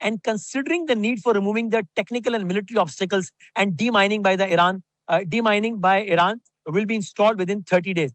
and considering the need for removing the technical and military obstacles and demining by Iran will be installed within 30 days.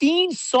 $300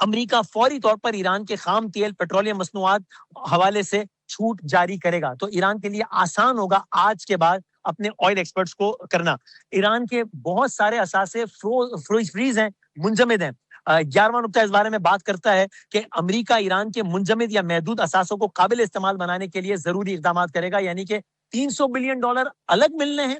امریکہ فوری طور پر ایران کے خام تیل petroleum مصنوعات حوالے سے چھوٹ جاری کرے گا. تو ایران کے لیے آسان ہوگا آج کے بعد اپنے آئل ایکسپورٹس کو کرنا. ایران کے بہت سارے اثاثے فریز ہیں, منجمد ہیں. 11واں نقطہ اس بارے میں بات کرتا ہے کہ امریکہ ایران کے منجمد یا محدود اثاثوں کو قابل استعمال بنانے کے لیے ضروری اقدامات کرے گا, یعنی کہ $300 بلین الگ ملنے ہیں,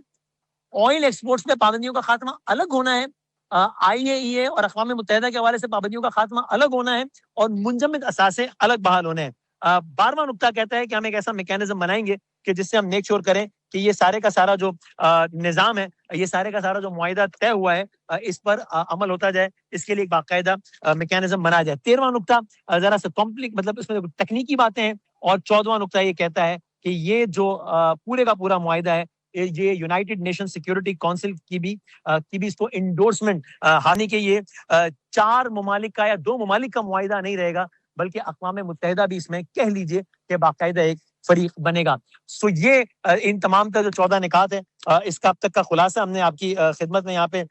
آئل ایکسپورٹس میں پابندیوں کا خاتمہ الگ ہونا ہے, IAEA اور اقوام متحدہ کے حوالے سے پابندیوں کا خاتمہ الگ ہونا ہے, اور منجمد اثاثے الگ بحال ہونے ہیں. 12واں نقطہ کہتا ہے کہ ہم ایک ایسا میکینزم بنائیں گے کہ جس سے ہم میک شور کریں کہ یہ سارے کا سارا جو نظام ہے, یہ سارے کا سارا جو معاہدہ طے ہوا ہے, اس پر عمل ہوتا جائے. اس کے لیے ایک باقاعدہ میکینزم بنایا جائے. 13واں نقطہ ذرا سا کمپلیکیٹ, مطلب اس میں تکنیکی باتیں ہیں, اور 14واں نقطہ یہ کہتا ہے کہ یہ جو پورے کا پورا معاہدہ ہے, یہ یونائٹڈ نیشن سیکیورٹی کونسل کی بھی اس کو انڈورسمنٹ, ہانی کہ یہ 4 ممالک کا یا 2 ممالک کا معاہدہ نہیں رہے گا, بلکہ اقوام متحدہ بھی اس میں کہہ لیجئے کہ باقاعدہ ایک فریق بنے گا. سو یہ ان تمام کا جو 14 نکات ہے, اس کا اب تک کا خلاصہ ہم نے آپ کی خدمت میں یہاں پہ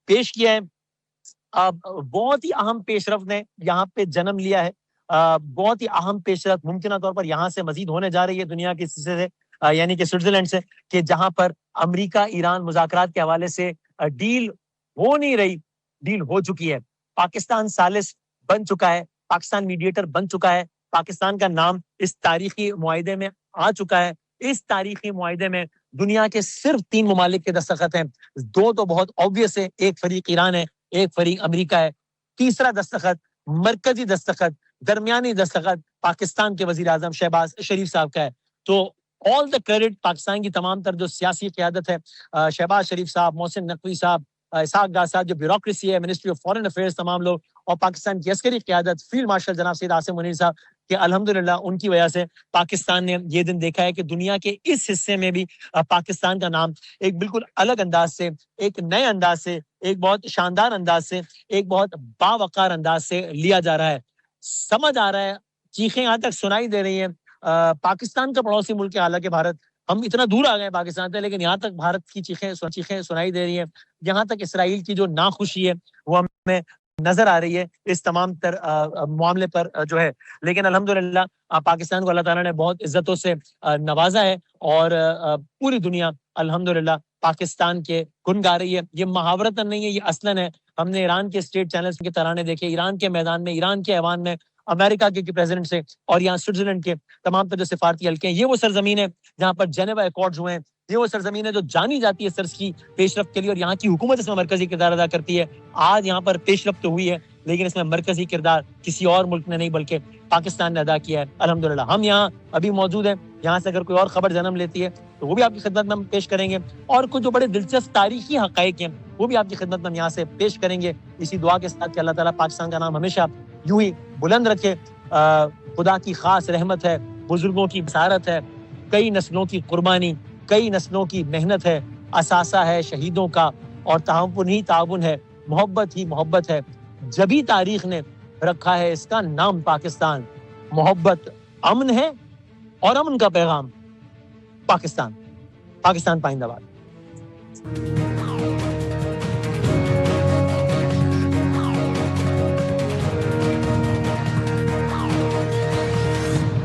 پیش کیا ہے. بہت ہی اہم پیش رفت نے یہاں پہ جنم لیا ہے, بہت ہی اہم پیش رفت ممکنہ طور پر یہاں سے مزید ہونے جا رہی ہے دنیا کے حصے سے, یعنی کہ سوئٹزرلینڈ سے, کہ جہاں پر امریکہ ایران مذاکرات کے حوالے سے ڈیل ہو نہیں رہی, ڈیل ہو چکی ہے. پاکستان ثالث بن چکا ہے, پاکستان میڈیٹر بن چکا ہے, پاکستان کا نام اس تاریخی معاہدے میں آ چکا ہے. اس تاریخی معاہدے میں دنیا کے صرف 3 ممالک کے دستخط ہیں, 2 تو بہت obvious ہے, ایک فریق ایران ہے, ایک فریق امریکہ ہے. تیسرا دستخط, مرکزی دستخط, درمیانی دستخط پاکستان کے وزیر اعظم شہباز شریف صاحب کا ہے. تو آل دا کریڈٹ پاکستان کی تمام تر جو سیاسی قیادت ہے, شہباز شریف صاحب, محسن نقوی صاحب, اسحاق ڈار صاحب, جو بیوروکریسی ہے, منسٹری آف فارن افیئرز, تمام لوگ, اور پاکستان کی عسکری قیادت, فیلڈ مارشل جناب سید عاصم منیر صاحب, کہ الحمدللہ ان کی وجہ سے پاکستان نے یہ دن دیکھا ہے کہ دنیا کے اس حصے میں بھی پاکستان کا نام ایک بالکل الگ انداز سے, ایک نئے انداز سے, ایک بہت شاندار انداز سے, ایک بہت باوقار انداز سے لیا جا رہا ہے. سمجھ آ رہا ہے, چیخیں یہاں تک سنائی دے رہی ہیں. پاکستان کا پڑوسی ملک ہے حالانکہ بھارت, ہم اتنا دور آ گئے پاکستان سے, لیکن یہاں تک بھارت کی چیخیں سنائی دے رہی ہیں. یہاں تک اسرائیل کی جو ناخوشی ہے وہ ہمیں نظر آ رہی ہے اس تمام تر معاملے پر جو ہے. لیکن الحمدللہ پاکستان کو اللہ تعالیٰ نے بہت عزتوں سے نوازا ہے, اور پوری دنیا الحمدللہ پاکستان کے گن گا رہی ہے. یہ محاورتاً نہیں ہے, یہ اصلاً ہے. ہم نے ایران کے اسٹیٹ چینلز کے ترانے دیکھے, ایران کے میدان میں, ایران کے ایوان میں, امریکہ کے پریزیڈنٹ سے, اور یہاں سوئٹزرلینڈ کے تمام تر جو سفارتی حلقے ہیں. یہ وہ سرزمین ہے جہاں پر جنیوا ایکارڈز ہوئے ہیں, یہ وہ سرزمین ہے جو جانی جاتی ہے سرس کی پیش رفت کے لیے, اور یہاں کی حکومت اس میں مرکزی کردار ادا کرتی ہے. آج یہاں پر پیش رفت تو ہوئی ہے, لیکن اس میں مرکزی کردار کسی اور ملک نے نہیں بلکہ پاکستان نے ادا کیا ہے الحمدللہ. ہم یہاں ابھی موجود ہیں, یہاں سے اگر کوئی اور خبر جنم لیتی ہے تو وہ بھی آپ کی خدمت میں ہم پیش کریں گے, اور کچھ جو بڑے دلچسپ تاریخی حقائق ہیں وہ بھی آپ کی خدمت میں ہم یہاں سے پیش کریں گے, اسی دعا کے ساتھ کہ اللہ تعالیٰ پاکستان کا نام ہمیشہ یوں ہی بلند رکھے. خدا کی خاص رحمت ہے, بزرگوں کی بصارت ہے, کئی نسلوں کی قربانی, کئی نسلوں کی محنت ہے, اثاثہ ہے شہیدوں کا, اور تعاون ہی تعاون ہے, محبت ہی محبت ہے. جبھی تاریخ نے رکھا ہے اس کا نام پاکستان. محبت امن ہے, اور امن کا پیغام پاکستان. پاکستان پائندہ باد.